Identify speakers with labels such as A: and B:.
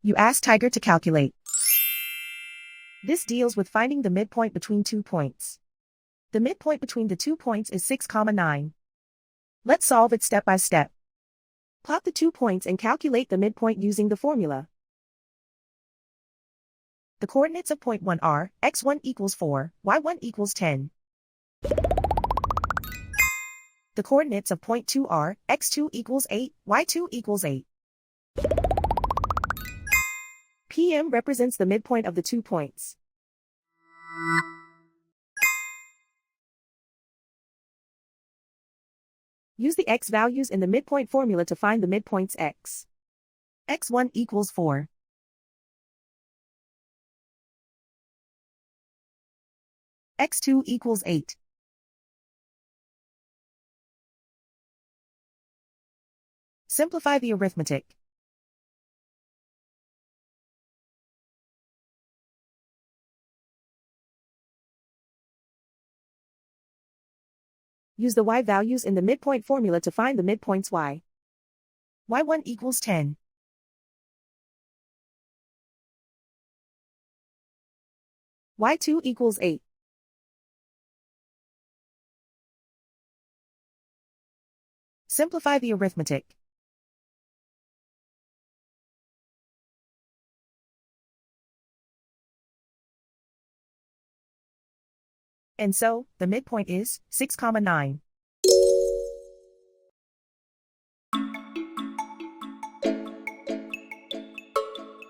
A: You ask Tiger to calculate. This deals with finding the midpoint between 2 points. The midpoint between the 2 points is 6, 9. Let's solve it step by step. Plot the 2 points and calculate the midpoint using the formula. The coordinates of point 1 are x1 equals 4, y1 equals 10. The coordinates of point 2 are x2 equals 8, y2 equals 8. PM represents the midpoint of the 2 points. Use the x values in the midpoint formula to find the midpoints x. x1 equals 4. x2 equals 8. Simplify the arithmetic. Use the y values in the midpoint formula to find the midpoints y. y1 equals 10. y2 equals 8. Simplify the arithmetic. And so, the midpoint is 6, 9.